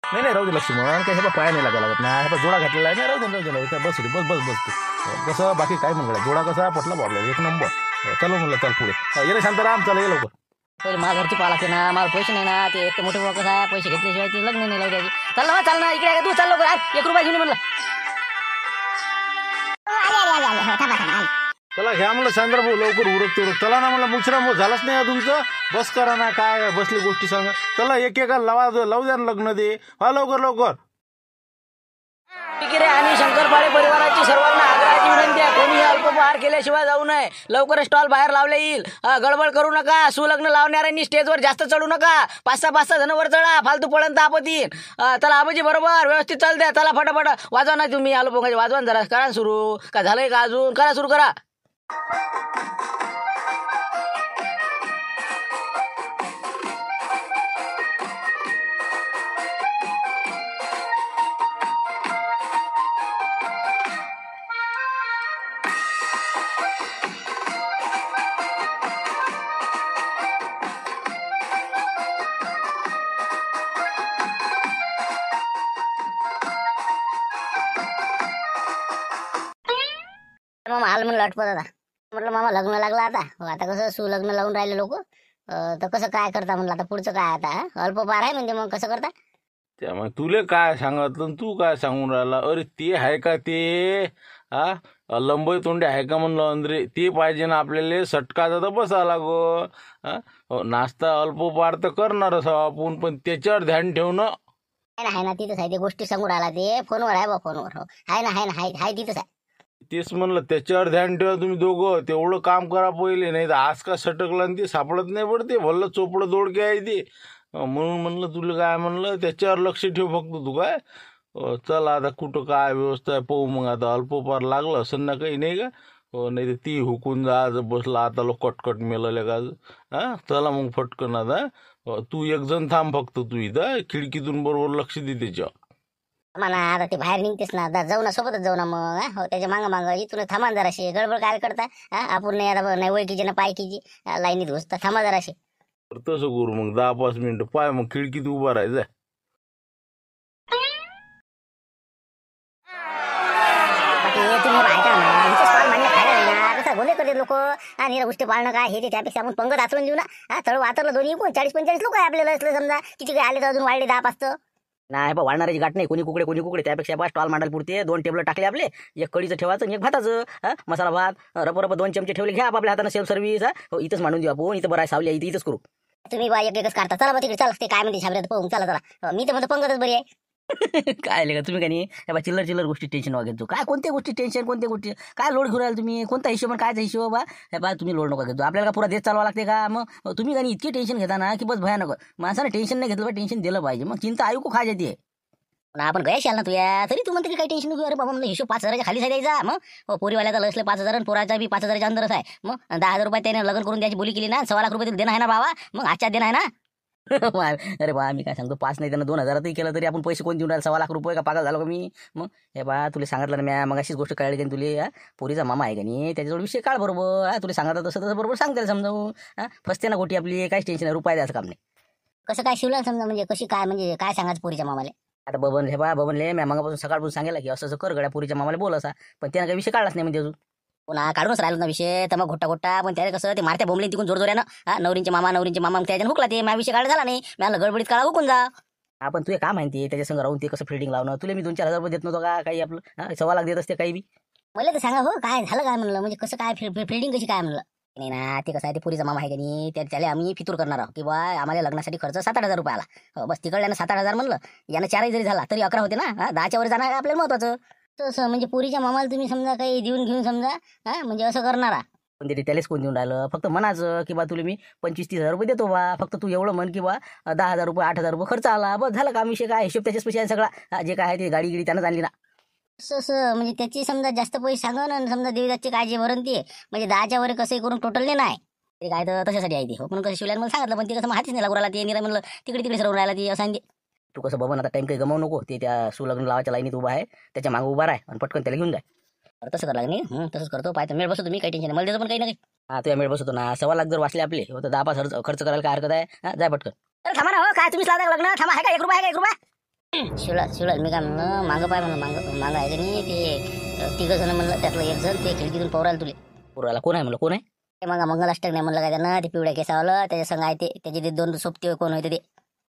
नाही नाही राहू दे लक्ष्मण काय हे पाया नाही लागा लागत ना हे जोडा घातलेला आहे ना राहू दे बस बस तू कसं बाकी काय म्हणलं जोडा कसा पटला बा आपल्याला एक नंबर चलो म्हणलं चल पुढे ये रे शांताराम चला ये लवकर. पहिले मला घरची पाला लागते ना मला पैसे नाही ना ते एक मोठे कसं आहे पैसे घेतल्याशिवाय ते लग्न नाही लावू द्यायची. चाल ना चाल ना इकडे आहे का तू चाल लवकर 1 रुपया घेऊन ये म्हणलं. चला घ्या म्हणलं शांताराम भाऊ लवकर उरकतो चला ना म्हणलं मुश्राम भाऊ झालाच नाही तुमचं बस करा ना काय बसली गोष्टी सांगा चला एक लावू द्या ना लग्न दे हा लवकर. रे आणि शंकरपाळे परिवाराची सर्वांना आग्रहाची विनंती आहे कोणीही अल्पहार केल्याशिवाय जाऊ नये. लवकर स्टॉल बाहेर लावले येईल. गडबड करू नका. सुलग्न लावणाऱ्यांनी स्टेजवर जास्त चढू नका. 5-6 जण वर चढा फालतू पळंत आपत्तीन. चला आबाजी बरोबर व्यवस्थित चाल द्या. चला फटाफट वाजवा ना तुम्ही अल्पहार वाजवा जरा करा सुरू का झालंय का अजून करा सुरू करा. मामा हाल म्हणलं अटपत आता म्हटलं मामा लग्न लागलं आता कसं सुलग्न लावून राहिले लोक तर कसं काय करता म्हणलं आता पुढचं काय आता अल्पहार आहे म्हणजे मग कसं करता. त्यामुळे तुले काय सांगितलं तू काय सांगून राहिला अरे ते आहे का ते हा लंबई तोंडे आहे का म्हणलं अंदरे ते पाहिजे ना आपल्याला सटकाचा तर बसा लागो नाश्ता अल्पहार तर करणारच आपण पण त्याच्यावर ध्यान ठेवणं आहे ना तिथंच आहे ते गोष्टी सांगून राहिला ते फोनवर आहे बा फोनवर आहे ना तिथंच आहे. तेच म्हणलं त्याच्यावर ध्यान ठेवा तुम्ही दोघं तेवढं काम करा पहिले नाही तर आज का सटकलं आणि ते सापडत नाही पडते भल्लं चोपडं दोडके आहे ते म्हणून म्हणलं तुला काय म्हणलं त्याच्यावर लक्ष ठेव फक्त तू काय चल आता कुठं काय व्यवस्था आहे पाहू मग आता अल्पहार लागलं असं ना काही नाही का नाही तर ती हुकून जा आज बसला आता लोक कटकट मेलं का चला मग फटकन आता तू एक जण थांब फक्त तू इथं खिडकीतून बरोबर लक्ष दे त्याच्यावर. म्हणा आता ते बाहेर निघतेस ना आता जाऊ ना सोबतच जाऊ ना मग हो त्याच्या मागं इथून थांबा जराशी गडबड काय करता आपण नाही आता नाही ओळखीची ना पायकीची लाईनीत घुसता थांबा जराशी. तसं करू मग 10-5 मिनिटं पाय मग खिडकीत उभा राहायचं. गोले करते लोक आणि गोष्टी पाळणं काय हे त्यापेक्षा आपण पंगत आचरून देऊ ना थोडं वातरलं दोन्ही 40-45 लोक आहे आपल्याला असलं समजा किती काही आले तर अजून वाढले 10-5 नाही बा वाढणाऱ्याची गाठ नाही कोणी कुकडे त्यापेक्षा बा स्टॉल मांडायला पुरते 2 टेबल टाकले आपले एक कढीचं ठेवायचं आणि एक भाताचं मसाला भात रप 2 चमचे ठेवले घ्या आपल्या हाताने सेल्फ सर्व्हिस इथंच मांडून देऊ आपण इथं बरं आहे सावली इथंच करू. तुम्ही बा एकच काढता चला बा तिकडे चला ते काय म्हणते छाबऱ्यात पाहून चला मी तर म्हणतो पंगतच बरी आहे. काय का तुम्ही का नाही चिल्लर गोष्टी टेन्शन वगैरे घेतो काय कोणत्या गोष्टी टेन्शन कोणत्या गोष्टी काय लोड घेऊन राहिला तुम्ही कोणता हिशोब कायचा हिशोब बा तुम्ही लोड नका घेतो आपल्याला पुरा देश चालवा लागते का मग तुम्ही का इतकी टेन्शन घेता ना की बस भयानक माणसाने टेन्शन नाही घेतलं टेन्शन दिलं पाहिजे मग चिंता आयको खा जाते. आपण गैश आल ना तुया तरी तू म्हणते की काही टेन्शन अरे बाबा म्हणलं हिशोब 5,000च्या खाली द्यायचा मग पोरीवाल्याचा लसले 5,000 आणि पोराचा बी 5,000च्या अंदरच आहे मग 10,000 रुपये त्याने लग्न करून द्यायची बोली केली ना 1.25 लाख रुपये देणं आहे ना बाबा मग आजच्या देणं आहे ना. अरे बा मी काय सांगतो 5 नाही त्यांना 2,000 केलं तरी आपण पैसे कोण देऊन राहिला 1.25 लाख रुपये का पागल झालो का मी मग हे बा तुला सांगितलं ना मग अशीच गोष्ट कळली का तुला पोरीचा मामा आहे का नाही त्याच्याजवळ विषय काढ बरोबर तुला सांगता तसं बरोबर सांगता समजावून फसते ना गोटी आपली काहीच टेन्शन आहे रुपये द्यायचं काम नाही. कसं काय शिवला समजा म्हणजे कशी काय म्हणजे काय सांगायचं पोरीच्या मामाला आता बबनले मी मगापासून सकाळपासून सांगायला की असं कर गड्या पोरीच्या मामाला बोल असा पण त्यानं काही विषय काढलाच नाही म्हणजे अजून पुन्हा काढूनच राहिलो ना विषय तर मग घोटा पण त्याला कसं ते मारत्या बोंबले तिकून जोरजोऱ्यानं नवरींचे मामा मग त्याच्यानं हुकला ते विषय काढला झाला नाही मला गडबडीत काढा हुकून जा. आपण तुला काय माहिती त्याच्या संग राहून ते कसं फिल्डिंग लावणं तुला मी 2-4 हजार रुपये देत नव्हतो का काही आपलं 1.25 लाख देत असते काही बी मला तर सांगा हो काय झालं काय म्हणलं म्हणजे कसं काय फिल्डिंग कशी काय म्हणलं नाही ना ते कसं आहे ते पुरीचा मामा आहे का नाही त्याला आम्ही फितूर करणार आहोत किंवा आम्हाला लग्नासाठी खर्च 7-8 हजार रुपये आला बस तिकडल्यानं 7-8 हजार म्हणलं यानं 4 जरी झाला तरी 11 होते ना 10च्या वर जाणार आपल्याला महत्वाचं तसं म्हणजे पुरीच्या मामाला तुम्ही समजा काही देऊन घेऊन समजा म्हणजे असं करणारा पण ते त्यालाच कोण देऊन राहिलं फक्त म्हणाचं की बा तुला मी 25-30 हजार रुपये देतो बा फक्त तू एवढं म्हण की बा 10,000 रुपये 8,000 रुपये खर्च आला बस झालं का विषय काय हिशोब त्याच्याच पैसे आहे सगळा जे काय आहे ते गाडी त्यानंच आणली ना असं म्हणजे त्याची समजा जास्त पैसे सांगा ना समजा देवीदासची काय जे भरण ते म्हणजे 10च्या वर कसं करून टोटल नाही ते काय तर तशासाठी आहे ते पण कसं शिवल्यानं मला सांगितलं पण ते कसं हातीच नाही लागू राहिला ते निरा म्हणलं तिकडे सरवून राहिला ते असं तू कसं बबन आता टाइम काही गमावू नको ते त्या सुलग्न लावाच्या लाईनीत उभा आहे त्याच्या मागे उभा आहे आणि पटकन त्याला घेऊन जाय तसं करायला नाही तसंच करतो पाहतो मेळ बसतो मी काही टेन्शन नाही मला देतो पण काही नाही हा तुझ्या मेळ बसवतो ना 1.25 लाख जर वाचले आपले हो तर 10-5 खर्च करायला काय हरकत आहे हा जाय पटकन. अरे थांबा ना हो काय तुम्हीच लावता लग्न थांबा आहे का 1 रुपया आहे का 1 रुपया शिवलाल मी काय म्हणलं मागं पाय म्हणलं मागं आहे का नाही ते 3 जण म्हणलं त्यातलं एक जण ते खिडकीतून पवरायला तुले पोराला कोण आहे म्हणलं कोण आहे? ते मग मंगलाष्टक नाही म्हणलं काय त्यांना ते पिवळ्या केसावलं त्याच्या संग आहे ते त्याचे ते 2 सोबती कोण होते ते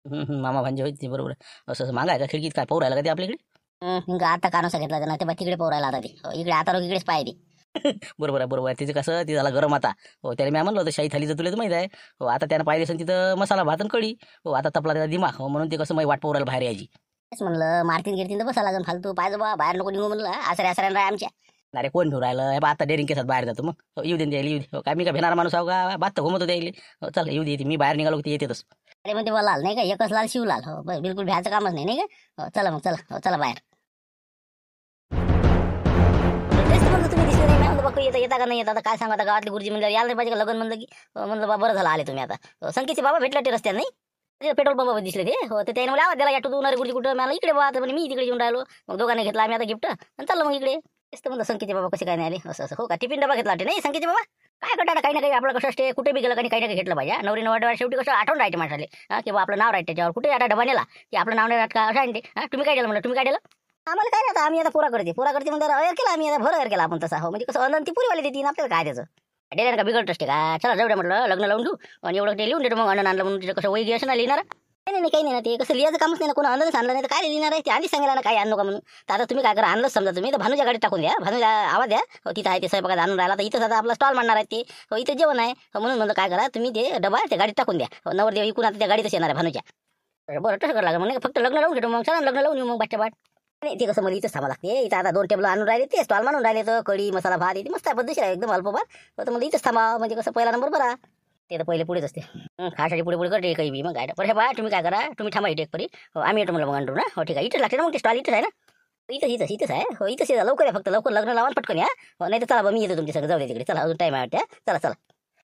मामा भांजे होते बरोबर असं असं मागा आहे का खिडकीत काय पोर राहिला का ते आपल्याकडे? ఇంకా आता कानो सांगितलं त्यांना ते तिकडे पोरायला आता ते इकडे आता रोग इकडेच पाहिजे बरोबर आहे बरोबर आहे. तिचं कसं ती झाला गरम आता हो त्याला मी म्हणलं होतं शाही थालीचं तुला तर माहिती आहे हो आता त्यानं पाहिजे असेल तिथं मसाला भात आणि कढी हो आता तपला त्याचा दिमाग हो म्हणून ते कसं मी वाट पोरायला बाहेर यायची. तेच म्हणलं मारतीन गिरतीन तर बसा लागेल फालतू पाहिजे बा बाहेर नको निघू म्हणलं आसऱ्या राय आमच्या अरे कोण घेऊन राहिलं हे बा आता डेअरिंग केसात बाहेर जातो मग हो, येऊ दे द्यायला येऊ दे हो, काय मी का भेणार माणूस आहो का बात तर घुमतो द्यायला हो चल येऊ दे मी बाहेर निघालो की येतेच. अरे म्हणते मला लाल नाही का एकच लाल शिवलाल हो बस बिलकुल भ्यायचं कामच नाही का हो चला मग चला हो चला बाहेर तेच तर म्हणलं तुम्ही दिसले नाही मी म्हणलं बघ येता का नाही येता आता काय सांगा आता गावातली गुरुजी म्हणलं यायला नाही पाहिजे का लग्न म्हणलं की म्हणलं बा बरं झालं आले तुम्ही आता संकेतचे बाबा भेटला ते रस्त्यात नाही ते पेट्रोल पंपावर दिसले ते हो तर त्याने मला आवाज दिला या टू गुरुजी कुठं मला इकडे बा तर मी तिकडे येऊन राहिलो मग दोघांनी घेतला आम्ही आता गिफ्ट आणि चाललं मग इकडे तेच तर म्हणलं संकेतचे बाबा कसे काय नाही आले असं असं हो का टिफिन डबा घेतला नाही संकेतचे बाबा काय करता काही ना काही आपलं कसं असते कुठे बी गेलं काही ना काही घेतलं पाहिजे नवरी वाटवार शेवटी कसं आठवण राहते माणसाले की बा आपलं नाव राहते त्याच्यावर कुठे आता डबा नेला की आपलं नाव नाही राहत का असं आहे ते तुम्ही काय केलं म्हणलं तुम्ही काय केलं आम्हाला काय आता आम्ही आता पुरा करते म्हणजे अयर केला आम्ही आता भर अयर केला आपण तसा हो म्हणजे कसं अनंती पुरीवाले देतील आपल्याला काय त्याचं डेऱ्यानं का बिघडत असते का चला जाऊ म्हटलं लग्न लावून घेऊ आणि एवढं ते लिहून देतो मग अन्न आणलं म्हणून तिचं कसं वैगी असं ना लिहिणार नाही काही नाही ना ते कसं लिहायचं कामच नाही ना कोण आणलंच आणलं नाही तर काय लिहिणार आहे ते आधीच सांगायला ना काय आणू का म्हणून तर आता तुम्ही काय करा आणलंच समजा तुम्ही तर भानुच्या गाडीत टाकून द्या भानुच्या आवाज द्या हो तिथं आहे ते स्वयंपाकात आणून राहिला तर इथंच आता आपला स्टॉल मांडणार आहे ते हो इथं जेवण आहे म्हणून म्हणलं काय करा तुम्ही ते डबा त्या गाडीत टाकून द्या नवरदेव इकून आता त्या गाडीतच येणार आहे भानुच्या बरं तसं करायला लागेल मग फक्त लग्न लावून घेतो मग चला लग्न लावून येऊ मग बाटच्या बाट नाही ते कसं मला इथंच थांबा लागते इथं आता 2 टेबल आणून राहिले ते स्टॉल मानून राहिले तर कढी मसाला भात इथे मस्त आहे पद्धतशीर आहे एकदम अल्पभात तर मला इथंच थांबा म्हणजे कसं पहिला नंबर बरा ते तर पहिले पुढेच असते खासाठी पुढे करते काही बी मग काय बरं हे बा तुम्ही काय करा तुम्ही थांबा इथे एक परी हो आम्ही येतो मला मग आणतो ना हो ठीक आहे इथंच लागते ना मग ते स्टॉल इथंच आहे ना इथंच आहे हो इथंच लवकर आहे फक्त लवकर लग्न लावा पटकन या हो नाही तर चला बा मी येतो तुमच्या सगळं जाऊ दे तिकडे चला अजून टाईम आहे चला चला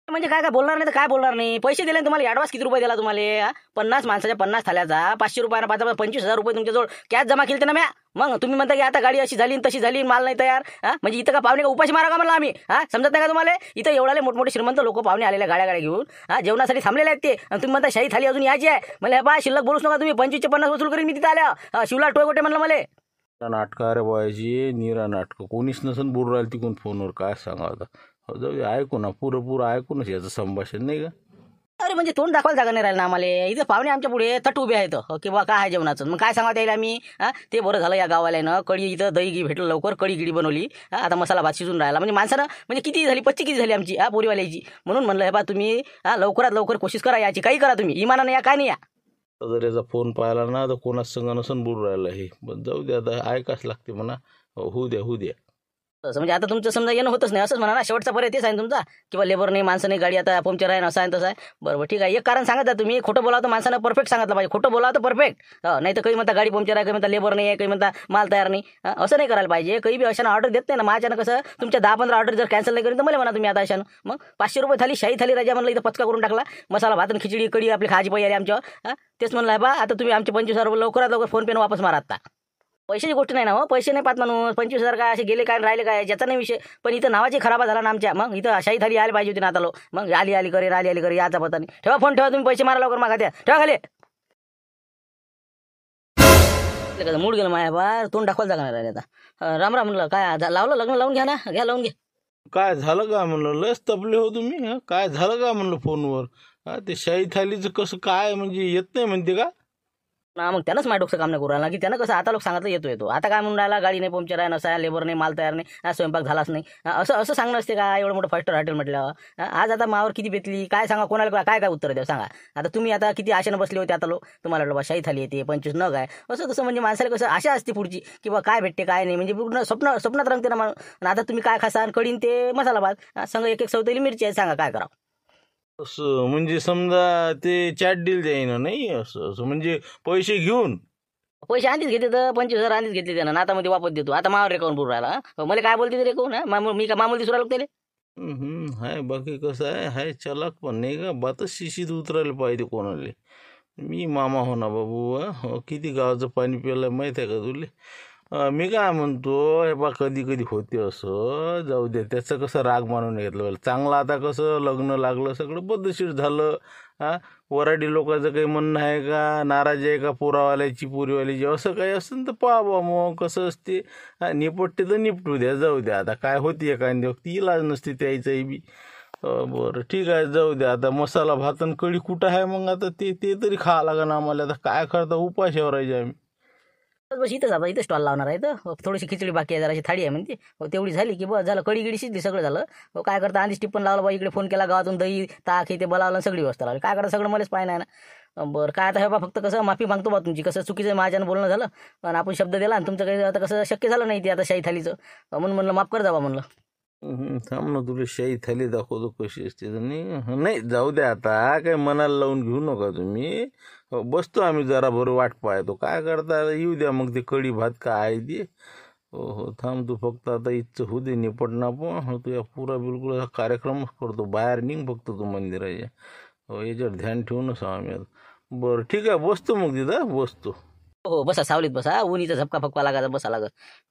म्हणजे काय काय बोलणार नाही तर काय बोलणार नाही पैसे दिले तुम्हाला ॲडव्हान्स किती रुपये दिला तुम्हाला 50 माणसाच्या 50 थाल्याचा 500 रुपयाना 25,000 रुपये तुमच्याजवळ कॅश जमा केले ना म्या मग तुम्ही म्हणता की आता गाडी अशी झाली तशी झाली माल नाही तयार म्हणजे इथं का पाहुणे का उपाशी मारा का म्हणलं आम्ही समजत नाही का तुम्हाला इथं एवढाले मोठमोठे श्रीमंत लोक पाहुणे आलेल्या गाड्या घेऊन जेवणासाठी थांबलेले आहेत ते आणि तुम्ही म्हणता शाही थाली अजून यायची आहे मला बा शिल्लक बोलूच नका तुम्ही 25 ते 50 वसूल करीन मी तिथे आल्या शिवला टोय म्हणलं मला नाटकं अरे बायची निरा नाटकं कोणीच नसन बोलू राहिलं तिकडून फोनवर काय सांगा आता जाऊ दे ऐकू ना पुरं ऐकूनच याचं संभाषण नाही का अरे म्हणजे तोंड दाखवायला जागा नाही राहिलं ना आम्हाला इथं पाहुणे आमच्या पुढे तट उभे आहेत की बा काय आहे जेवणाचं मग काय सांगा त्याला आम्ही ते बरं झालं या गावाला ना कढी इथं दही गी भेटलं लवकर कढी गिडी बनवली आता मसाला भात शिजून राहिला म्हणजे माणसानं म्हणजे किती झाली 25 किती झाली आमची पोरीवाल्याची म्हणून म्हणलं हे बा तुम्ही लवकरात लवकर कोशिश करा याची काही करा तुम्ही इमानानं या काय नाही या जर याचा फोन पाहिला ना तर कोणाच संग नसन बोलू राहिला हे पण जाऊ दे आता ऐकाच लागते म्हणा होऊ द्या तसं म्हणजे आता तुमचं समजा येणं होतच नाही असंच म्हणा ना शेवटचा पर्याय तेच आहे तुमचा किंवा लेबर नाही माणसं नाही गाडी आता पंक्चर आहे असं आहे तसं आहे बरोबर ठीक आहे एक कारण सांगत आहे तुम्ही खोटं बोलावं तर माणसानं परफेक्ट सांगितलं पाहिजे खोटं बोलावं तर परफेक्ट नाही तर काही म्हणता गाडी पंक्चर आहे काही म्हणता लेबर नाही आहे काही म्हणता माल तयार नाही असं नाही करायला पाहिजे काही बी अशानं ऑर्डर देत नाही ना माझ्यानं कसं तुमच्या 10-15 ऑर्डर जर कॅन्सल नाही करेन तर मला म्हणा तुम्ही आता अशानं मग 500 रुपये थाली शाही थाली राजा म्हणलं इथं पचका करून टाकला मसाला भात आणि खिचडी कढी आपली खाजी पाहिजे आमच्यावर तेच म्हणलं बा आता तुम्ही आमचे 25,000 रुपये लवकरात लवकर फोन पेनं वापस मारा आता पैशाची गोष्ट नाही ना हो पैसे नाही पाहत माणूस 25,000 काय असे गेले काय राहिले काय ज्याचा नाही विषय पण इथं नावाची खराबा झाला ना आमच्या मग इथं शाही थाली आली पाहिजे होती ना आता लो मग आली करे याचा पता नाही ठेवा फोन ठेवा तुम्ही पैसे मारा लवकर मागा द्या ठेवा खाली मूड गेलं माया बार तोंड दाखवायला जागा नाही राहिले आता राम म्हणलं काय लावलं लग्न लावून घ्या ना लावून घे काय झालं का म्हणलं लस तपले हो तुम्ही काय झालं का म्हणलं फोनवर ते शाही थालीचं कसं काय म्हणजे येत नाही म्हणते का ना मग त्यानंच माझ्या डोकं काम नाही करू राहिला की त्यानं कसं आता लोक सांगितलं येतो आता काय म्हणून राहिला गाडी नाही पंक्चर आहे नसा आहे लेबर नाही माल तयार नाही स्वयंपाक झालाच नाही असं सांगणं असते का एवढं मोठं 5 स्टार हॉटेल म्हटलं आज आता मावर किती बेतली काय सांगा कोणाला काय उत्तर द्या सांगा आता तुम्ही आता किती आशेनं बसले होते आता लोक तुम्हाला वाटलं बा शाही थाली येते 25 नग आहे असं तसं म्हणजे माणसाला कसं आशा असते पुढची की बा काय भेटते काय नाही म्हणजे पूर्ण स्वप्नात रंगते ना माणूस आता तुम्ही काय खासा कढीन ते मसाला भात संग एक सवतेली मिरची आहे सांगा काय करावं असं म्हणजे समजा ते चॅट डील जाईना नाही असं म्हणजे पैसे घेऊन पैसे आधीच घेते तर 25,000 आधीच घेतले त्यानं नातामध्ये वापस देतो आता मावर रेकॉर्ड बोलू राहिला मला काय बोलते ते रेकॉर्ड मी का मामूल दिसू राहिलो त्याला हाय बाकी कसं आहे हाय चलाक पण नाही का बातच शिशीत उतरायला पाहिजे कोणाला मी मामा हो ना बाबू किती गावाचं पाणी प्यायला माहीत आहे का तुले मी काय म्हणतो हे बा कधी कधी होते असं, जाऊ दे त्याचं कसं राग मानून घेतलं पाहिजे. चांगलं आता कसं लग्न लागलं सगळं पद्धतशीर झालं. हा, वराडी लोकांचं काही म्हणणं आहे का, नाराजी आहे का पोरावाल्याची पोरीवाल्याची, असं काही असेल तर पाहा मग कसं असते. निपटते तर निपटू द्या, जाऊ द्या. आता काय होती एखादी वक्ती इलाज नसते त्याचंही बी. बरं ठीक आहे, जाऊ द्या. आता मसाला भात आणि कढी कुठं आहे मग, आता ते ते तरी खावं लागेल आम्हाला. आता काय करता, उपाशावर आहे आम्ही. बस इथंच आता इथं स्टॉल लावणार आहे. तर थोडीशी खिचडी बाकी आहे, जराशी थाळी आहे म्हणते. तेवढी झाली की बस झालं, कडी गिडी शिजली, सगळं झालं. काय करता, आधीच टिप्पण लावलं बा, इकडे फोन केला गावातून दही ताक हे ते बोलावलं, सगळी व्यवस्था लावली. काय करता, सगळं मलाच पाहिजे ना. बरं काय आता हे बा, फक्त कसं माफी मागतो बा तुमची, कसं चुकीचं माझ्यानं बोलणं झालं. पण आपण शब्द दिला आणि तुमचं काही आता कसं शक्य झालं नाही ते आता शाही थालीचं, म्हणून म्हणलं माफ कर जावा म्हणलं. थांब ना, तुला शाही थाली दाखवतो कशी असते तर. नाही नाही, जाऊ द्या. आता काही मनाला लावून घेऊ नका तुम्ही. बसतो आम्ही जरा, बरं वाट पाहतो. काय करता, येऊ द्या मग ते कढी भात काय आहे ते. हो थांब तू, फक्त आता इच्छा होऊ दे निपटणं. पण तू या पुरा बिलकुल हा कार्यक्रमच करतो. बाहेर निघ फक्त तू मंदिराच्या. हो याच्यावर ध्यान ठेवूनच आम्ही आता. बरं ठीक आहे, बसतो मग तिथं बसतो. हो बसा, सावलीत बसा, उन्हीचा झपका फपका लागायचा, बसा लागत.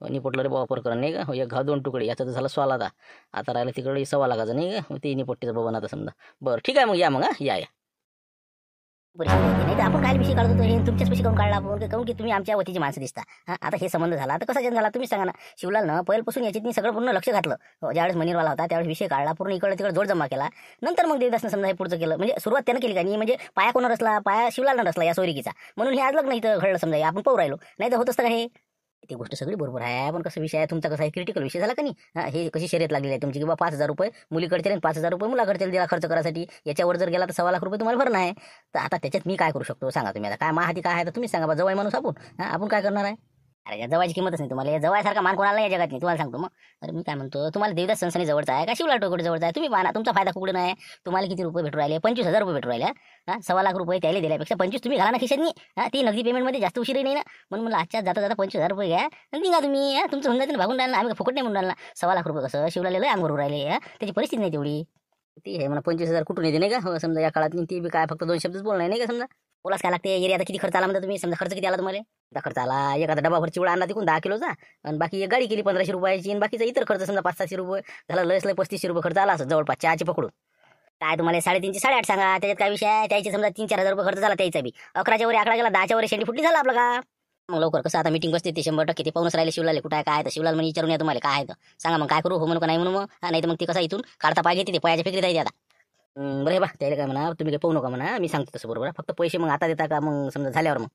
निपटलं रे वापर करा नाही का. एक घा 2 तुकडे, याचा तर झाला स्वाल. आता राहिलं तिकडे सवा लागायचं नाही का, ते निपट्टीचं बबन आता समजा. बरं ठीक आहे मग, या मग. या परिस्थिती होती. नाही तर आपण काय विषय काढत होतो, हे तुमच्याच पैसे काऊन काढला आपण, काऊन की तुम्ही आमच्या वतीची माणसं दिसता. आता हे संबंध झाला, आता कसा जन झाला तुम्ही सांगा ना. शिवलालनं पहिल्यापासून याच्यात सगळं पूर्ण लक्ष घातलं. ज्यावेळेस मनीरवाला होता त्यावेळेस विषय काढला, पूर्ण इकडे तिकडे जोड जमा केला. नंतर मग देवदासनं समजा हे पुढचं केलं. म्हणजे सुरुवात त्यानं केली का नाही, म्हणजे पाया कोणा रचला, पाया शिवलालनं रचला या सोयरिकीचा. म्हणून हे आज लग्न इथं घडलं समजा, आपण पाहू राहिलो. नाही तर होत असतं का हे. ती गोष्ट सगळी बरोबर आहे, पण कसं विषय आहे तुमचा, कसा आहे क्रिटिकल विषय झाला का नाही. हे कशी शर्यत लागलेली आहे तुमची, की बा 5,000 रुपये मुलीकडचे आणि 5,000 रुपये मुलाकडचे दिला खर्च करायसाठी. याच्यावर जर गेला तर 1.25 लाख रुपये तुम्हाला भरणं आहे. तर आता त्याच्यात मी काय करू शकतो सांगा तुम्ही. आता काय माहिती काय आहे तर तुम्ही सांगा बा, जवळ माणूस आपण काय करणार आहे. अरे या जवळची किंमतच नाही तुम्हाला, या जवळसारखा मान कोणाला या जगात नाही, तुम्हाला सांगतो. मग अरे मी काय म्हणतो, तुम्हाला देवदास संस्थानी जवळचा आहे का शिवलाल टोकडे जवळचा आहे, तुम्ही पाहा, तुमचा फायदा कुठे नाही. तुम्हाला किती रुपये भेटू राहिले, 25,000 रुपये भेटू राहिले. 1.25 लाख रुपये त्याला दिल्यापेक्षा 25 तुम्ही घाला ना खिशातनी. ती नगदी पेमेंटमध्ये जास्त उशीरही नाही ना. म्हणून मला आजच्या जाता 25,000 रुपये घ्या आणि निघा तुम्ही. तुमचं हुंडा भागून राहिलं, आम्ही फुकट नाही म्हणून राहिला. 1.25 लाख रुपये कसं शिवलाल अंग भरून राहिले, त्याची परिस्थिती नाही तेवढी. ती आहे मला 25,000 कुठून येते नाही का समजा या काळात. ती बी काय फक्त 2 शब्दच बोलणार नाही का समजा. बोलाच काय लागते एरिया. आता किती खर्च आला म्हणता तुम्ही, समजा खर्च किती आला तुम्हाला. आता खर्च आला एखादा डबाभर चिवडा आणला तिकून 10 किलोचा, आणि बाकी एक गाडी केली 1,500 रुपयाची, आणि बाकीचा इतर खर्च समजा 500-600 रुपये झाला. लयच 3500 रुपये खर्च आला असं जवळपास चहाची पकडून. काय तुम्हाला 3.5 8.5 सांगा, त्याच्यात काय विषय आहे. त्याची समजा 3-4 हजार रुपये खर्च झाला त्याचा बी. 11च्या वर आकडा गेला, 10च्या वर शेंडी फुटली, झाला आपलं का. मग लवकर कसं आता मीटिंग बसते, ते 100% ते पाहूनच राहिले शिवलाल कुठं आहे काय. तर शिवलाल म्हणजे विचारून या तुम्हाला काय आहे तर सांगा, मग काय करू, हो म्हणू का नाही म्हणू. मग नाही तर मग ते कसं इथून काढता पाहिजे, ते पायाच्या फेकरीत आहे आता. बरं हे बा, त्याला काय म्हणा तुम्ही काही पाहू नका म्हणा, मी सांगतो तसं बरोबर. फक्त पैसे मग आता देता का मग समजा झाल्यावर. मग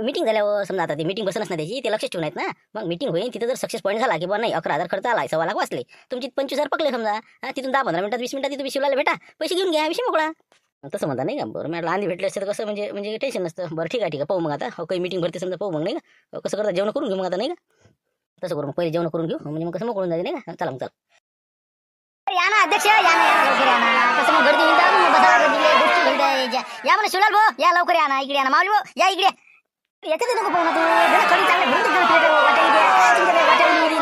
मीटिंग झाल्यावर समजा आता ते मीटिंग बसनच ना त्याची, ते लक्षच ठेवून आहेत ना. मग मीटिंग होईल तिथं जर सक्सेस पॉईंट झाला की बा नाही 11,000 खर्च आला, 1.25 लाख वाचले, तुमची 25,000 पकले समजा. तिथून 10-15 मिनिटात 20 मिनिटात तुम्ही शिवलाला भेटा, पैसे घेऊन घ्या, विषय मोकळा. तसं म्हणता नाही का. बरं मॅडम आधी भेटले असते तर कसं म्हणजे टेन्शन नसतं. बरं ठीक आहे पाहू मग आता. हो काही मीटिंग भरते समजा, पाहू मग नाही का. कसं करता, जेवण करून घेऊ मग आता नाही का. तसं करू मग, पहिले जेवण करून घेऊ म्हणजे मग कसं मोकळून जाते नाही का. चला मग चला. या ना अध्यक्ष, या ना लवकर या ना. कसं मग गर्दी बसायला गोष्टी घडते. या म्हणा शिवलाल भाऊ, या लवकर या ना, इकडे या ना. माऊली भाऊ या इकडे. याच्यात नको पाहू ना तू, कडी चांगले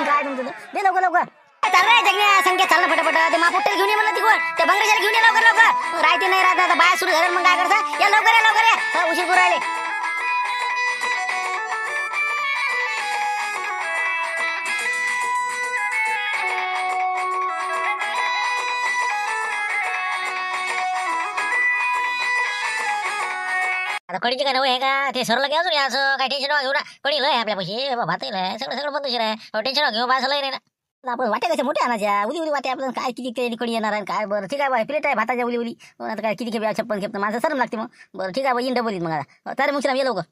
काय तुमचं दे लवकर लवकर. चाललंय जगण्या संख्या चाललं फटाफट. ते मापोट्याला घेऊन ये म्हणलं तिकडे, त्या बंगल्याला घेऊन ये लवकर लवकर. राहते नाही राहत आता, बाहेर सुरू झालं मग काय करता. या लवकर या लवकर या, उशीर करू राहिले. आता कडीचे काय नवं आहे का, ते सरलं की अजून असं काय टेन्शन घेऊ ना. कडी लय आपल्या पैसे भात लय, सगळं बंदशीर आहे. टेन्शन घेऊ बा, असं लय नाही ना. आपण वाट्या कशा मोठ्या आणायच्या, उली वाट्या आपल्याला काय किती कडी येणार आहे काय. बरं ठीक आहे बा, प्लेट आहे भाताच्या उली. आता काय किती खेप 56 खेप माझं सरम लागते मग. बरं ठीक आहे बा, इन डबल मग आता. तर मग ये लवकर.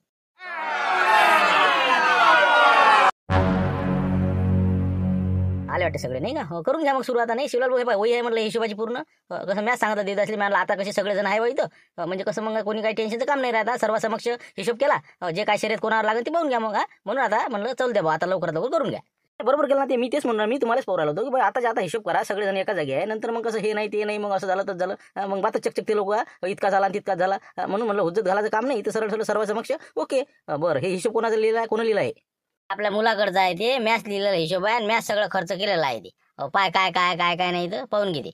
आले वाटते सगळे नाही का. करून घ्या मग सुरुवात. नाही शिवलाल भाऊ वही आहे म्हटलं हिशोबाची पूर्ण. कसं मॅच सांगता देत असले मला आता कसे सगळेजण आहे इथं. म्हणजे कसं मग कोणी काही टेन्शनचं काम नाही राहता. सर्वांसमक्ष हिशोब केला, जे काय शर्यत कोणावर लागेल ते पाहून घ्या मग. म्हणून आता म्हणलं चल द्या बा, आता लवकरात लवकर करून घ्या. बरोबर केलं ना ते. मी तेच म्हणणार, मी तुम्हालाच पोरायला होतो की बाई आता हिशोब करा, सगळेजण एका जागी आहे. नंतर मग कसं हे नाही ते नाही, मग असं झालं तर झालं. मग बात चकचक ते लोक इतका झाला आणि तितकाच झाला. म्हणून म्हणलं हुज्जत घालायचं काम नाही, इथं सरळ सरळ सर्वांसमक्ष ओके. बरं हे हिशोब कोणाचा लिहिला आहे, कोणा लिहिला आहे. आपल्या मुलाकडचं आहे ते, मॅच लिहिलेला हिशोब आहे, आणि मॅच सगळं खर्च केलेला आहे ते. पाय काय काय काय काय नाही तर पाहून घेते.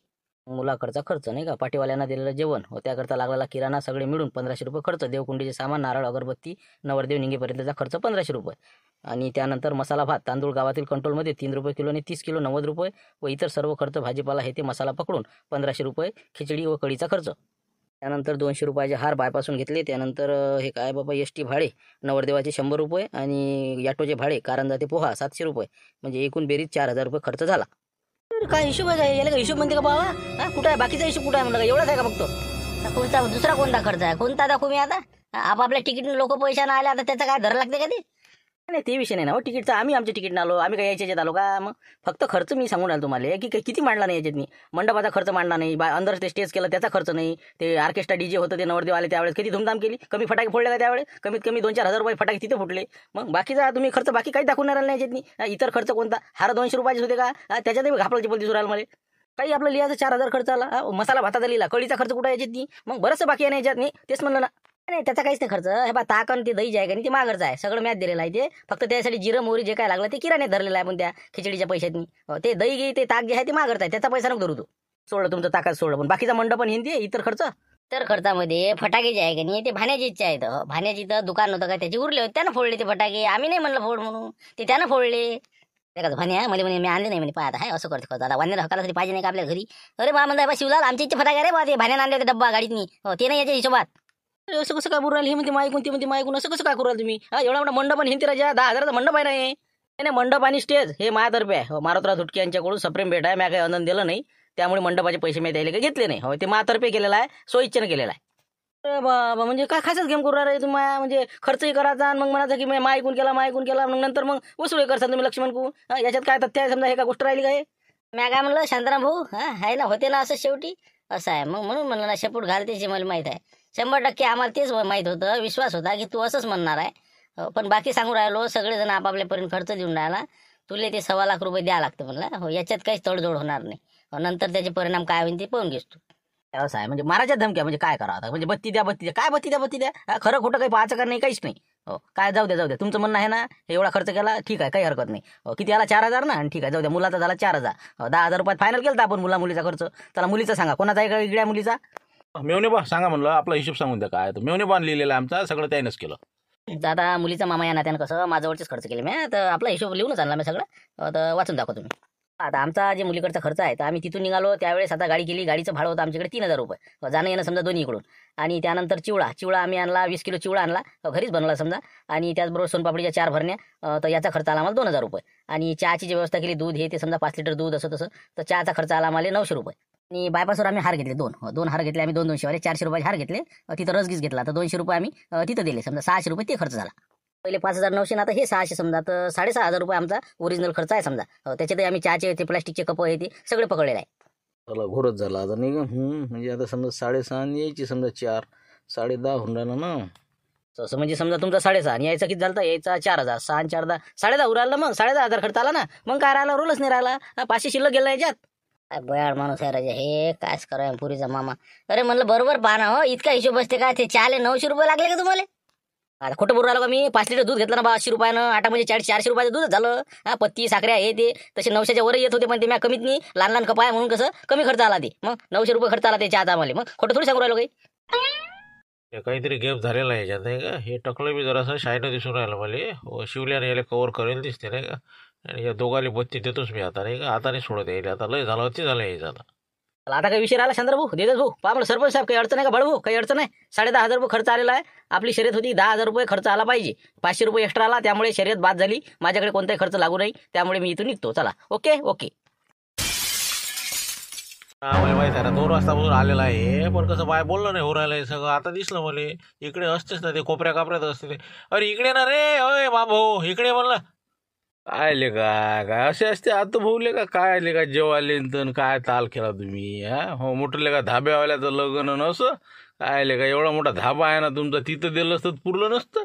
मुलाकडचा खर्च नाही का, पाटीवाल्यांना दिलेलं जेवण, त्याकरता लागलेला किराणा सगळे मिळून 1,500 रुपये खर्च. देवकुंडीचे सामान, नारळ, अगरबत्ती, नवरदेव निघेपर्यंतचा खर्च 1,500 रुपये. आणि त्यानंतर मसाला भात तांदूळ गावातील कंट्रोलमध्ये 3 रुपये किलोने 30 किलो 90 रुपये व इतर सर्व खर्च भाजीपाला हे ते मसाला पकडून 1500 रुपये खिचडी व कढीचा खर्च. त्यानंतर 200 रुपयाचे हार बायपासून घेतले. त्यानंतर हे काय बाबा एस.टी भाडे नवरदेवाचे 100 रुपये आणि ऑटोचे भाडे कारंजा ते पोहा 700 रुपये म्हणजे एकूण बेरीज 4000 रुपये खर्च झाला. तर काय हिशोब आहे याला? का हिशोब म्हणते का बाबा? कुठं आहे बाकीचा हिशोब? कुठं आहे म्हणलं? एवढाच आहे का फक्त? कोणता दुसरा कोणता खर्च आहे? कोणता दाखवू मी आता? आपापल्या तिकीट लोक पैसा नाही आले आता त्याचा काय धर लागते का ते? नाही ते विषय नाही ना हो तिकीटचा. आम्ही आमच्या तिकीटनं आलो. आम्ही काय याच्यात आलो का? मग फक्त खर्च मी सांगून राहिलो तुम्हाला की किती मांडला नाही याच्यात. मंडपाचा खर्च मांडला नाही. अंदर ते स्टेज केलं त्याचा खर्च नाही. ते ऑर्केस्ट्रा डीजे होतं ते नवरदेव आले त्यावेळेस किती धूमधाम केली. कमी फटाके फोडले का त्यावेळेस? कमीत कमी 2-4 हजार रुपये फटाके तिथे फुटले. मग बाकीचा तुम्ही खर्च बाकी काही दाखवून राहिला नाही याच्यात. इतर खर्च कोणता? हार 200 रुपयाचे होते का? त्याच्यातही घापळाची बोलती सुरायला मला. काही आपलं लिहायचं 4000 खर्च आला. मसाला भाताचा लिहिला. कढीचा खर्च कुठं याच्यात मग बरंच बाकी आहे नाही याच्यात. तेच म्हणलं ना. नाही त्याचा काहीच नाही खर्च. हे बा ताकण ते दही जे आहे का नाही ते मागरचं आहे. सगळं मॅच दिलेलं आहे ते. फक्त त्यासाठी जिरं मोहरी जे काय लागलं ते किराण्यात धरलेलं आहे. पण त्या खिचडीच्या पैशातनी ते दही घे ते ताक जे आहे ते मागरचं आहे. त्याचा पैसा नको धरू तू. सोडलं तुमचं ताकात सोडलं. पण बाकीचा मंडप पण हिंदी इतर खर्च. तर खर्चामध्ये फटाके जे आहे का नाही ते भाण्याची इच्छा आहेत. भाण्याची तर दुकान होतं का त्याचे उरले होते त्यानं फोडले ते फटाके. आम्ही नाही म्हणलं फोड म्हणून ते त्यानं फोडले. ते का भाण्या मला म्हणे मी आणले नाही म्हणे. पाहता आहे असं करतो आता वांद्याला हकालासाठी पाहिजे नाही का आपल्या घरी? अरे बा म्हणता शिवलाल आमच्या इच्छा फटाके रे बा ते भाण्यानं आणले होते डब्बा गाडीतनी ते नाही याच्या हिशोबात. असं कसं काय बुराल? हे म्हणते मायकून ते म्हणते मायकून असं कसं काय करू राहिला तुम्ही? एवढा मोठा मंडप आणि हिंदी राजा 10,000चा मंडप आहे नाही. नाही मंडप आणि स्टेज हे माझ्यातर्फे आहे. मारुतराव धुटके यांच्याकडून सप्रेम भेट आहे. मी काही आनंद दिलं नाही त्यामुळे मंडपाचे पैसे मी द्यायला काही घेतले नाही. हो ते माझ्यातर्फे केलेला आहे. स्वइच्छेनं केलेला आहे. अरे बाबा म्हणजे काय खासच गेम करू राहिले तुम्ही? म्हणजे खर्चही करायचा आणि मग म्हणायचं की मी मायकून केला मग नंतर मग वसूल करता तुम्ही लक्ष्मण को. याच्यात काय तथ्य आहे समजा? हे का गोष्ट राहिली काय? मी काय म्हणलं शांताराम भाऊ आहे ना होते ना असं शेवटी असं आहे. मग म्हणून म्हणलं ना शेपूट घालतेचे मला माहीत आहे. 100% आम्हाला तेच माहीत होतं. विश्वास होता की तू असंच म्हणणार आहे. पण बाकी सांगू राहिलो सगळेजण आपापल्यापर्यंत खर्च देऊन राहिला. तुला ते 1.25 लाख रुपये द्यावं लागतं म्हणलं. हो याच्यात काहीच तडजोड होणार नाही. नंतर त्याचे परिणाम काय होईल ते पाहून घेस तू. असं आहे म्हणजे माराच्या धमक्या म्हणजे काय करा आता? म्हणजे बत्ती द्या काय बत्ती द्या खरं खोटं काही पाहायचं का नाही? काहीच नाही. हो काय जाऊ द्या तुमचं म्हणणं आहे ना एवढा खर्च केला ठीक आहे काही हरकत नाही. किती आला 4000 ना आणि ठीक आहे जाऊ द्या. मुलाचा झाला 4000. 10,000 रुपयात फायनल केलं आपण मुलीचा खर्च. त्याला मुलीचा सांगा कोणाचा आहे का इकड्या मुलीचा? मेवणे बा सांगा म्हणलं आपला हिशोब सांगून द्या काय. तर मेवणे बाण लिहिलेला आमचा सगळं त्यानंच केलं. दादा मुलीचा मामा या नात्यानं कसं माझ्यावरचेच खर्च केले मी. तर आपला हिशोब लिहूनच आणला मी सगळं. तर वाचून दाखव तुम्ही. आता आमचा जे मुलीकडचा खर्च आहे तर आम्ही तिथून निघालो त्यावेळेस आता गाडी केली. गाडीचं भाडं होतं आमच्याकडे 3000 रुपये जाणं येणं समजा दोन्ही इकडून. आणि त्यानंतर चिवडा आम्ही आणला 20 किलो चिवडा आणला घरीच बनवला समजा. आणि त्याचबरोबर सोनपापडीच्या 4 भरण्या. तर याचा खर्च आला आम्हाला 2000 रुपये. आणि चहाची जी व्यवस्था केली दूध हे ते समजा 5 लिटर दूध असं तसं तर चहाचा खर्च आला आम्हाला 900 रुपये. आणि बायपासवर आम्ही हार घेतले 2 हार घेतले आम्ही 200 वाले 400 रुपये हार घेतले. तिथं रसगीस घेतला तर 200 रुपये आम्ही तिथं दिले समजा 600 रुपये ते खर्च झाला. पहिले 5900 आता हे 600 समजा तर 6500 रुपये आमचा ओरिजिनल खर्च आहे समजा. त्याच्यात आम्ही चहाचे ते प्लास्टिकचे कप हे ते सगळे पकडलेले आहे. चला घोरच झाला आता नाही का. म्हणजे आता समजा 6.5 यायची समजा 4 10.5 होऊन राहिला ना. तसं म्हणजे समजा तुमचा 6.5 आणि यायचा किती झाला? यायचा 4000 6 आणि 4 10 10.5 उरायला मग 10,500 खर्च आला ना. मग काय राहिला? रोलच नाही राहिला. 500 शिल्लक गेला याच्यात. काय बयाड माणूस आहे राजा हे. कायच कराय पुरीचा मामा. अरे म्हणलं बरोबर पाहा ना हो इतका हिशोब असते का? ते चहाले 900 रुपये लागले का तुम्हाला? आता खोटं बोलू राहिलो का मी? 5 लिटर दूध घेतलं ना 80 रुपयानं. आटा म्हणजे 400 रुपयाचं दूध झालं. पत्ती साखऱ्या हे ते तसे 900च्या वर येत होते पण ते मी कमीत नाही लहान कप आहे म्हणून कसं कमी खर्च आला ते. मग 900 रुपये खर्च आला ते चहाचा आम्हाला. मग खोटं थोडी सांगू राहिलो काही. काहीतरी गेप झालेला आहे याच्यात नाही का. हे टकलं बी जरासं शाईनं दिसून राहिलं मला. शिवल्याने याला कव्हर करेल दिसते नाही का. आणि या दोघाली बत्ती देतोच मी आता नाही का. आता नाही सोडत यायला. आता लय झालं अति झालं यायचं आता. आता काही विषय राहिला शांतर भाऊ देतच भाऊ. पहा मला सरपंच साहेब काही अडचण आहे का? भाऊ काही अडचण नाही. 10,500 रुपये खर्च आलेला आहे. आपली शर्यत होती 10,000 रुपये खर्च आला पाहिजे. 500 रुपये एक्स्ट्रा आला त्यामुळे शर्यत बाद झाली. माझ्याकडे कोणताही खर्च लागू नाही त्यामुळे मी इथून निघतो. चला ओके. मला माहित आहे ना 2 वाजतापासून आलेला आहे. पण कसं बाय बोललं नाही हो राहिलं सगळं. आता दिसलं मला इकडे असतेच ना ते कोपऱ्या कापऱ्यात असते ते. अरे इकडे ना रे अय भाऊ इकडे म्हणलं. काय ले काय असे असते आता भाऊले का काय ले का जेवाले तर काय ताल केला तुम्ही. हो मोठं का धाब्यावाल्याचं लग्न नसं काय ले का एवढा मोठा धाबा आहे ना तुमचा. तिथं दिलं असतं पुरलं नसतं.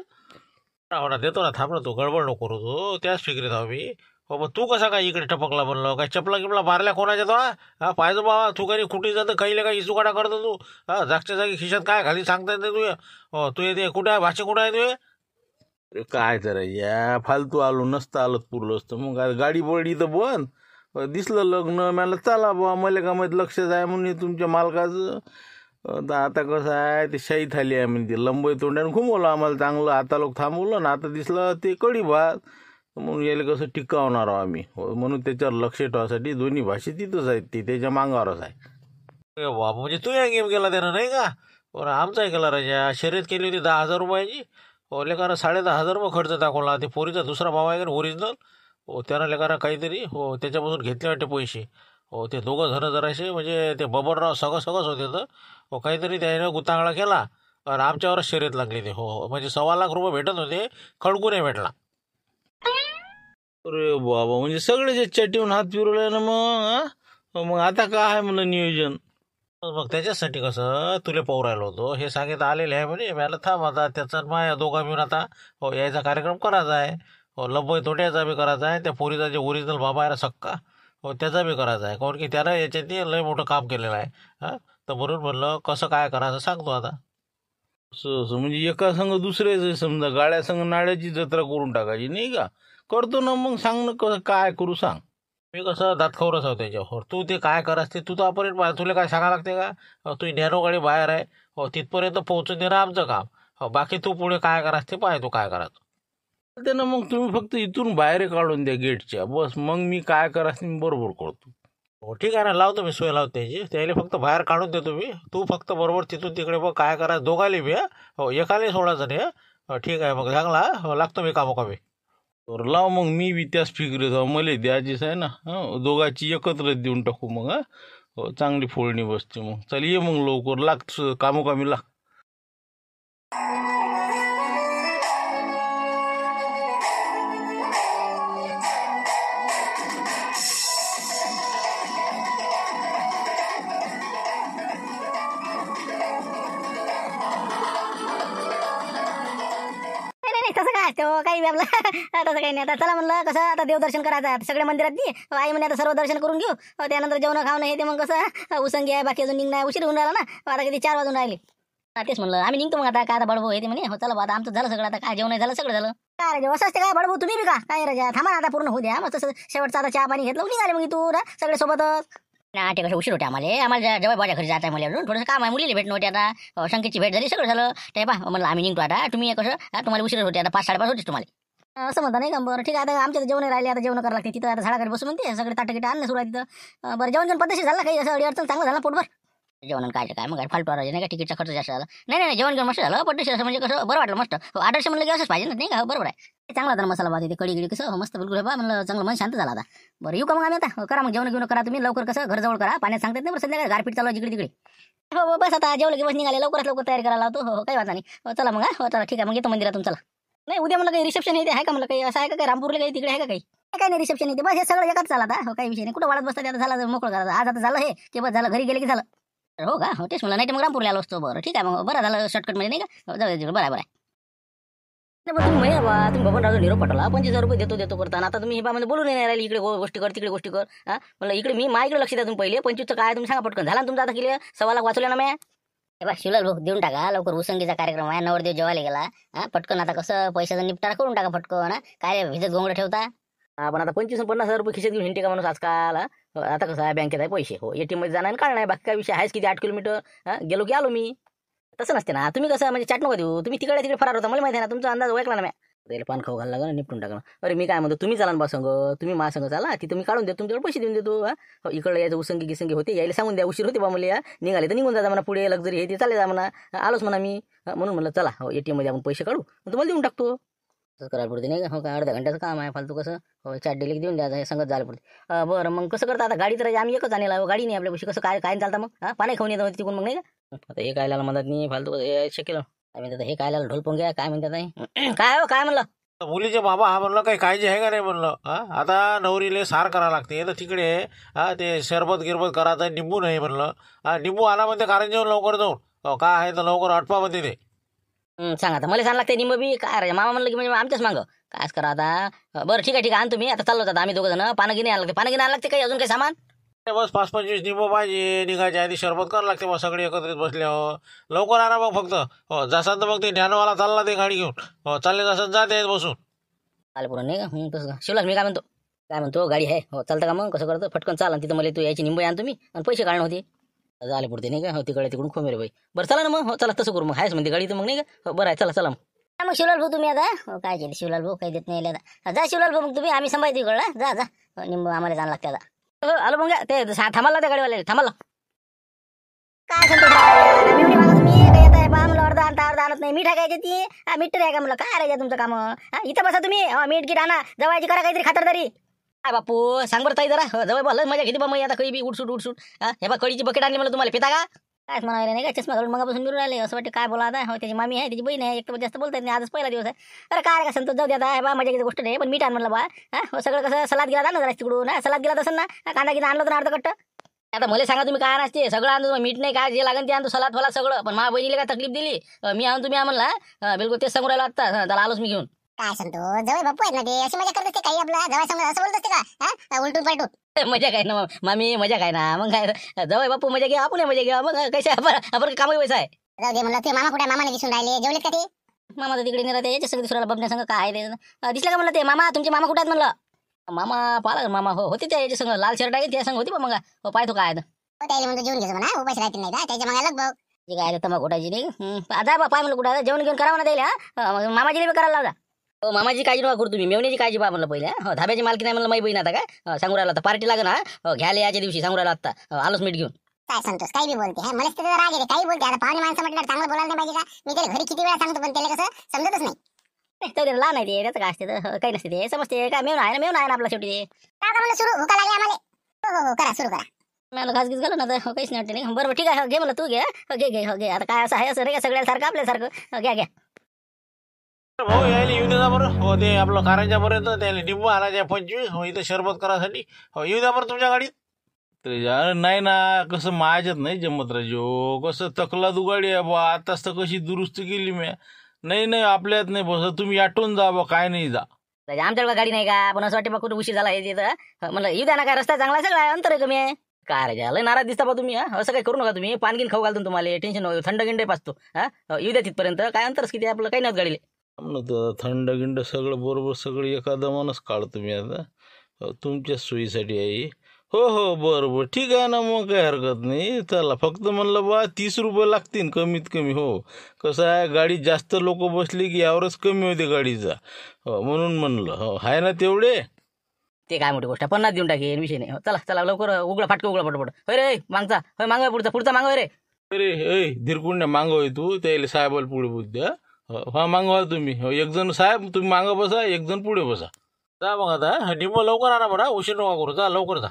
हो देतो ना थांबला तो गडबड नको करू तो. त्याच फिकरीत हवा मी. हो पण तू कसा काय इकडे टपकला बनलो? काय चपला गिपला मारल्या कोणाच्या तो? पाहिजे बाबा तू काही कुठे जातं काही काय इचुकाडा करतो तू. जागच्या जागी खिशात काय खाली सांगता येते तू. हो तू येते कुठे आहे भाषा कुठं आहे तू? काय तर या फालतू आलो नसतं आलं पुरलं असतं. मग गाडी पडली तर बंद दिसलं लग्न मला चला बा मला का माहीत लक्ष जाय म्हणून तुमच्या मालकाचं. आता कसं आहे ते शाही थाली आहे म्हणजे लंबई तोंड्यानं घुमवलं आम्हाला चांगलं. आता लोक थांबवलं ना आता दिसलं ते कढी भात. म्हणून याला कसं टिकावणार आहोत आम्ही म्हणून त्याच्यावर लक्ष ठेवासाठी दोन्ही भाषे तिथंच आहेत ती त्याच्या मागावरच आहे. अरे बाबा म्हणजे तू या गेम केला त्यानं नाही का? बरं आमचाही केला राजा. शर्यत केली होती 10,000 रुपयाची. लेकानं 10,500 रुपये खर्च दाखवला. ते पोरीचा दुसरा भाव आहे का ओरिजिनल. त्यानं लेकानं काहीतरी त्याच्यापासून घेतले वाटते पैसे. ते दोघं जण जराशे म्हणजे ते बबनराव सगळंच होते तर काहीतरी त्याने गुतांगडा केला आणि आमच्यावरच शर्यत लागली ते. म्हणजे 1.25 लाख रुपये भेटत होते, खडकू नाही भेटला. अरे बाबा म्हणजे सगळे जे चटीहून हात फिरवले ना मग आता काय आहे म्हणलं नियोजन. मग त्याच्यासाठी कसं तुले पाहू राहिलो होतो हे सांगित आलेले आहे म्हणे. मला थांब आता त्याचा माया दोघा मिळून आता यायचा कार्यक्रम करायचा आहे. लंबई तोट्याचा बी करायचा आहे. त्या पोरीचा जे ओरिजिनल बाबा आहे ना सक्का त्याचा बी करायचा आहे. कारण की त्यानं याच्यात लय मोठं काम केलेलं आहे. तर म्हणून म्हणलं कसं काय करायचं सांगतो आता. असं म्हणजे एका संघ दुसऱ्याच समजा गाड्या संघ नाड्याची जत्रा करून टाकायची नाही का. करतो ना मग सांग ना कसं काय करू सांग. मी कसं दातखवरच आहोत त्याच्यावर. तू ते काय करास ते तू तर आपण तुला काय सांगा लागते का. तू नॅनो गाडी बाहेर आहे तिथपर्यंत पोहोचून देणं आमचं काम. बाकी तू पुढे काय करास ते पाय तू काय करायचं. ना मग तुम्ही फक्त इथून बाहेर काढून द्या गेटच्या बस. मग मी काय करास मी बरोबर करतो. ठीक आहे ना लावतो मी सोय लावतो त्याची. त्याला फक्त बाहेर काढून देतो मी. तू फक्त बरोबर तिथून तिकडे बघ काय करायचं. दोघाले बी एकाले सोडायचं नाही. ठीक आहे मग चांगला लागतो मी कामोकामी. तर लाव मग मी बी त्याच फिक्रेत मला द्यायचीच आहे ना. दोघांची एकत्र देऊन टाकू मग. चांगली फोडणी बसते मग. चल ये मग लवकर लाग कामोकामी लाग. तसं काय तो काही आपलं तसं काही नाही. आता चला म्हणलं कसं आता देवदर्शन करायचं आहे. सगळ्या मंदिरात दे आई म्हणे आता सर्व दर्शन करून घेऊ. त्यानंतर जेवण खावणं हे ते मग कसं उसंगी आहे बाकी अजून निघणं उशीर होऊन राहिला ना. आता किती 4 वाजून राहिले. तेच म्हणलं आम्ही निघतो मग आता काय आता बडबो येते म्हणे. चला आता आमचं झालं सगळं. आता काय जेवण झालं सगळं झालं. काय राजा असं असते काय बडबो तुम्ही बी का काय राजा थांबा ना आता पूर्ण होऊ द्या. मस्त शेवटचा आता चहा पाणी घेतलं निघाले मग तू सगळे सोबतच. नाही ते कसं उशीर होते आम्हाला जेव्हा माझ्या घरी जात आहे मला अजून थोडंसं काम आहे. मुलीला भेट नव्हती आता शंकेची भेट झाली सगळं झालं. ते पहा म्हणलं आम्ही निघतो आता. तुम्ही कसं तुम्हाला उशीर होते आता 5-5:30 होतेच तुम्हाला असं म्हणता नाही का. बरं ठीक आहे आता आमच्या जेवण राहिले आता जेवण करावं लागते तिथं. आता झाडाकडे बसून म्हणते सगळे ताटं आणणं सुरू आहे तिथं. बरं जेवण पद्धतशीर झालं काही असं अडचण चांगलं झालं पोटभर. जेवण काय मग फालतू राहिले नाही का. तिकीटचा खर्च जास्त झाला. नाही जेवण घेऊन मस्त झालं पद्धतशीर असं म्हणजे कसं बरं वाटलं मस्त. आदर्श म्हणलं की असंच पाहिजे ना नाही का. बरोबर आहे चांगला होता मसाला भात ते कडी गिडी कसं मस्त बिलकुल बा म्हणलं चांगलं मन शांत झाला आता. बरं येऊ का मग आम्ही आता. करा मग जेवण घेऊन करा तुम्ही लवकर कसं घर जवळ करा. पाण्यात सांगतात नाही बरं संध्याकाळी गारपीट चालू जिकडे तिकडे. हो बस आता जेवलं की बस निघाले लवकरात लवकर तयारी करायला लावतो. काही वाचा नाही. चला मग चला ठीक आहे मग येतो मंदिरातून चला. नाही उद्या मला काही रिसेप्शन येते आहे का मला काही असं आहे का काही रामपूरला काही तिकडे आहे का काही काही नाही रिसेप्शन येते बस हे सगळं एकच चालत आहे. काही विषय नाही कुठं वाढत बसतात आता झालं मोकळं करायचं. आज आता झालं हे की बस झालं घरी गेले की झालं. हो का हो तेच मला नाही तर मग रामपूरला आलो असतो. बरं ठीक आहे मग बरं झालं शॉर्टकटमध्ये नाही का. जाऊ बरं आहे. तुम्ही बबनराव निरोप पाठवला 25,000 रुपये देतो करताना आता तुम्ही हे म्हणजे बोलून नाही राहिली. इकडे गोष्टी कर तिकडे गोष्टी कर. म्हणलं इकडे मी माझ्याकडे लक्ष द्या तुम्ही पहिले. 25चं काय तुम्ही सांगा पटकन झाला तुमचा आता केलं 1.25 लाख वाचवल्या ना मी. शिवलाल भाऊ देऊन टाका लवकर. उसंगीचा कार्यक्रम आहे नवरदेव जेवायला गेला. पटकन आता कसं पैशाचा निपटारा करून टाका पटकन. काय भिजत गोंगडं ठेवता. पण आता 25-50,000 रुपये खिशात घेऊन हिंटे का माणूस आजकाल. आता कसं आहे बँकेत आहे पैसे ATM मध्ये जाणार काढणार नाही. बाकी काय विषय आहेच किती 8 किलोमीटर गेलो की आलो मी. तसं नसते ना. तुम्ही कसं म्हणजे चाट नको देऊ. तुम्ही तिकडे फरार होता मला माहिती आहे ना. तुमचा अंदाज ओळखला ना मी. त्याला पान खाऊ घालला लागलं निपटून टाकलं. अरे मी काय म्हणतो तुम्ही चाला बा संघ. तुम्ही माझ्या संघ चाला तिथं मी काढून देतो तुमच्याकडे पैसे देऊन देतो. इकडे यायचं उसंगी गिसंगी होते यायला सांगून द्या. उशीर होते बा मला निघाले तर निघून जा म्हणा. पुढे लक्झरी हे ते चालले जा म्हणा. आलोच म्हणा मी. म्हणून म्हणलं चला ATM मध्ये आपण पैसे काढू तुम्हाला देऊन टाकतो. तसं करायला पडते नाही का. हो का अर्ध्या घंट्याचं काम आहे फालतू कसं. चाट डेली देऊन द्यायचं हे संगत जायला पडते. बरं मग कसं करता आता गाडी तर आम्ही एकच आणला गाडी नाही आपल्यापाशी कसं काय चालतं मग. पाणी खाऊन येतं तिकून मग नाही का. आता हे कायला मदत नाही फालतू शक्य काय म्हणतात हे कायला ढोल पोंग्या काय म्हणतात नाही काय म्हणलं. मुलीचे बाबा म्हणलं काही काळजी आहे का नाही म्हणलं. आता नवरीले सार करावं लागते तर तिकडे ते सरबत गिरबत करायचं. निंबू नाही म्हणलं. निंबू आला म्हणते कारण जेवण लवकर जाऊन काय आहे तर लवकर आटपा म्हणते ते. सांगा आता मला सांग लागते निंब बी काय रे मामा म्हणलं की म्हणजे आमच्याच मागं कायच करा आता. बरं ठीक आहे आण तुम्ही आता चाललो आता आम्ही दोघं जण. पानं गिनी आण लागते काही अजून काही सामान. बस 5-25 निंबू पाहिजे. निघायच्या आधी शरबत करावं लागते मग सगळे एकत्रित बसले. लवकर आणा मग फक्त. जासान तर मग ते ज्ञानवाला चालला ते गाडी घेऊन. चालले जासान जाते बसून आलं पुढं नाही का. तसं शिवलास मी काय म्हणतो गाडी आहे चालतं का मग कसं करतो फटकन चाल. तिथं मला तू यायची निंब आण तुम्ही आणि पैसे काढणं होते. झाले पुढते नाही का हो तिकडे तिकडून खोमेरे बाई. बरं चला ना मग हो चला तसं करू मग आहेच म्हणते गाडी तर मग नाही का हो, बरं आहे चला चला मग. मग शिवलाल भाऊ तुम्ही आता हो, काय केलं शिवलाल भाऊ काही देत नाही आता. जा शिवलाल भाऊ मग तुम्ही आम्ही सांभाळतो इकडला. जा जा निंबू आम्हाला जाणं लागते आता. हो आलो मग ते थांबाला त्या गाडीवाले थांबाला. काय सांगतो मेवणी मागा तुम्ही काय येत आहे बा मला अर्धा आणत नाही. मीठ आहे काय ती मीठ आहे का मला काय राहायचं तुमचं काम. इथं बसा तुम्ही मीठ गिट आणा जवायची करा काहीतरी खातरदारी. काय बापू सांग बरं ताई जरा जवळ बोल मजा घेते बा मग आता काही बी उठसूट हे बा कळीची बकेट आणली मला तुम्हाला पिता का काय म्हणाले नाही का चष्मा घालून मगापासून मिळून राहिले असं वाटतं काय बोला आता हो त्याची मामी आहे त्याची बहीण आहे एक तर जास्त बोलतात नाही आजच पहिला दिवस आहे. अरे काय का संतोष जाऊ दे आता बा मजा घेते गोष्ट नाही पण मीठ आण म्हणलं बा हो सगळं कसं सलाद गेला ना जरा तिकडून सलाद गेला तसं ना कांदा गिना आणलं तर अर्ध कट्ट. आता मला सांगा तुम्ही काय आणते सगळं आणतो मीठ नाही काय जे लागेल ते आणतो सलाद फलाद सगळं पण माझ्या बहिणीला काय तकलीफ दिली मी आणून तुम्ही म्हणला बिलकुल तेच सांगू राहिलो आता त्याला आलोच मी घेऊन. काय सांगतो जवळ बाप्पू आहेत ना ते अशी मजा करत असते काही आपला जवळ समजा असं बोलत असते का उलटून पालटून. मजा काय ना मामी मजा काय ना मग काय जवळ बापू मजा घ्या आपण मजा घ्या मग कशा आपण कामही व्हायचं आहे. जाऊ दे म्हणलं ते मामा कुठे मामाने दिसून राहिले जेवलेत का ते. मामा तर तिकडे नाही राहते याच्या सगळं दुसऱ्याला बघण्या संग काय ते दिसलं का म्हणलं ते मामा तुमचे मामा कुठे आहेत म्हणलं. मामा पाला मामा हो होते त्या याच्या संग लाल शर्ट आहे त्या संग होती पण मग हो पाहतो काय त्याला म्हणतो जेवण घ्यायचं म्हणा उपास राहतील नाही त्याच्या मागायला बघ जे काय तंबाखू कुठायची नाही आता बा पाय म्हणलं कुठं जेवण घेऊन करावं ना द्यायला मामाजीला बी करायला लावता. हो मामाची काळजी नका करू तुम्ही मेवण्याची काळजी पहा म्हणलं पहिले हो धाब्याची मालकी नाही म्हणलं माई बहीण आता काय सांगू राहिला आता पार्टी लागेल ना घ्यायला याच्या दिवशी सांगू राहिला आता आलोच मीठ घेऊन. काय सांगतोस काही बी बोलते मला त्याचा राग येते काही बोलते आता पाहुणे माणसं म्हटलं चांगलं बोलायला नाही पाहिजे का. मी त्याला घरी किती वेळा सांगतो पण त्याला कसं समजतच नाही. तेवढे लहान आहे ते त्याचं काय असते काही नसते ते समजते काय मेवणा आहे ना आपला शेवटी ते काय म्हणलं सुरू भुका लागली आम्हाला. हो हो करा सुरू करा मला घास घीस घालू ना तर काहीच नाही वाटते नाही. बरोबर ठीक आहे घे मला तू घे घे आता काय असं आहे असं रे का सगळ्यासारखं आपल्यासारखं घ्या घ्या. भाऊ यायला येऊ द्या बरं हो ते आपलं कारंजापर्यंत त्याला निंबू आणायचे 25 हो इथं शरबत करायसाठी हो येऊ द्या बरं तुमच्या गाडीत. तर नाही ना कसं माझ्यात नाही जमत राजो कसं तकला दुगाडी आहे बा आताच तर कशी दुरुस्त केली मी नाही आपल्यात नाही बस तुम्ही आटून जा बा काय नाही जा. आमच्याकडे गाडी नाही का पण असं वाटतं बा कुठे उशीर झाला आहे तिथं म्हणलं येऊ द्या ना काय रस्ता चांगला सगळा अंतर आहे कमी आहे काय रे लय नाराज दिसता बा तुम्ही असं काही करू नका तुम्ही पानगिन खाऊ घालतो तुम्हाला टेन्शन थंड गिंडे पाचतो येऊ द्या तिथपर्यंत काय अंतरच किती आपलं काही नाही गाडीले थंड गिंड सगळं बरोबर सगळं एका दमानच काढतो मी आता तुमच्या सोयीसाठी आहे. हो बरोबर ठीक आहे ना मग काही हरकत नाही चला फक्त म्हणलं बा 30 रुपये लागतील कमीत कमी. हो कसं आहे गाडी जास्त लोक बसली की यावरच कमी होते गाडीचा हो म्हणून म्हणलं हो आहे ना तेवढे ते काय मोठी गोष्ट 50 देऊन टाकेन विषय नाही. चला लवकर उघडा फाटकं उघडा पटपट होय रे मागचा होय मागवा पुढचा मागवा रे. अरे धीरकुंड्या मागवाय तू त्याला साहेबाला पुढे बुद्ध्या हा मागवा तुम्ही हो एक जण साहेब तुम्ही मागं बसा एक जण पुढे बसा. जा मग आता निंबू लवकर आणा बरं उशीर नका करू जा लवकर जा.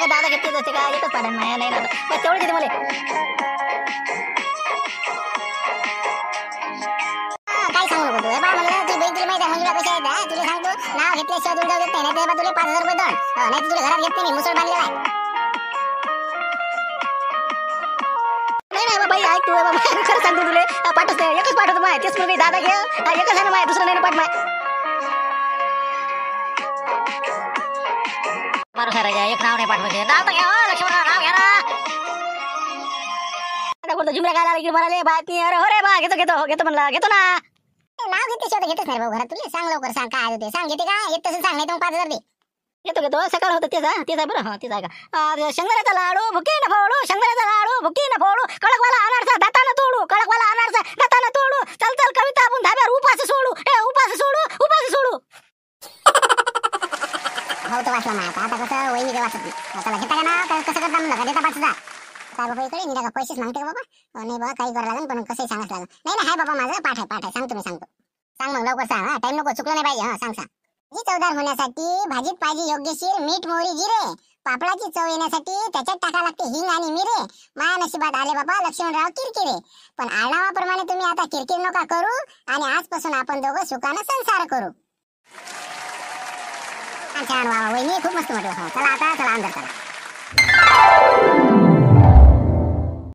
दादा घेतलेच असते का एकच पाडा नाही बस तेवढे देते मला. काय सांगू नको तू बा मला तुझी बहीण तुला माहिती आहे मंजुळा कशा आहेत तुला सांगतो नाव घेतल्याशिवाय तुला जाऊ देत नाही तुला 5000 रुपये दंड नाही तुला घरात घेत नाही मुसळ बांधलेला आहे. नाही बाई ऐक तू खरं सांगतो तुला पाठवतो एकच पाठवतो माय तेच मुलगी दादा घे एकच आहे माय दुसरं नाही पाठ माय. बरं राजा एक नाव नाही पाठवायचे नाव तर घ्या लक्ष्मण नाव घ्या ना. आता कोणतं जुमऱ्या गायला की म्हणाले बात नाही अरे हो रे बा घेतो म्हणला घेतो ना. नाव घेते शेवट घेतच नाही भाऊ घरात तुला सांग लवकर सांग काय होते सांग घेते का येत तसं सांग नाही तर 5000 दे. घेतो सकाळ होतं तेच आहे बरं हा तेच आहे का शेंगदाण्याचा लाडू भुकी न फोडू शेंगदाण्याचा लाडू भुकी न फोडू कडकवाला अनारसा दाताना तोडू कडकवाला अनारसा दाताना तोडू चल कविता आपण धाब्यावर उपास सोडू उपास सोडू. हो तो वाचला ना आता कसं वहिनी काय वाचत नाही त्याला घेता का ना कसं करता म्हणलं का देता 5000 काय बाबा इकडे निघा पैसेच मागते का बाबा नाही बाबा काही करावं लागेल पण कसंही सांगायचं लागेल नाही हाय बाबा माझं पाठ आहे सांगतो मी सांग मग लवकर सांग हा टाइम नको चुकलं नाही पाहिजे हा सांग जी चवदार होण्यासाठी भाजीत पाहिजे योग्यशीर मीठ मोहरी जिरे पापडाची चव येण्यासाठी त्याच्यात टाका लागते हिंग आणि मिरे. माया नशिबात आले बाबा लक्ष्मणराव किरकिरे. पण आडनावाप्रमाणे तुम्ही आता किरकिर नका करू आणि आजपासून आपण दोघं सुखानं संसार करू. छान वा वहिनी खूप मस्त म्हटलं. चला आता चला अंदर चला.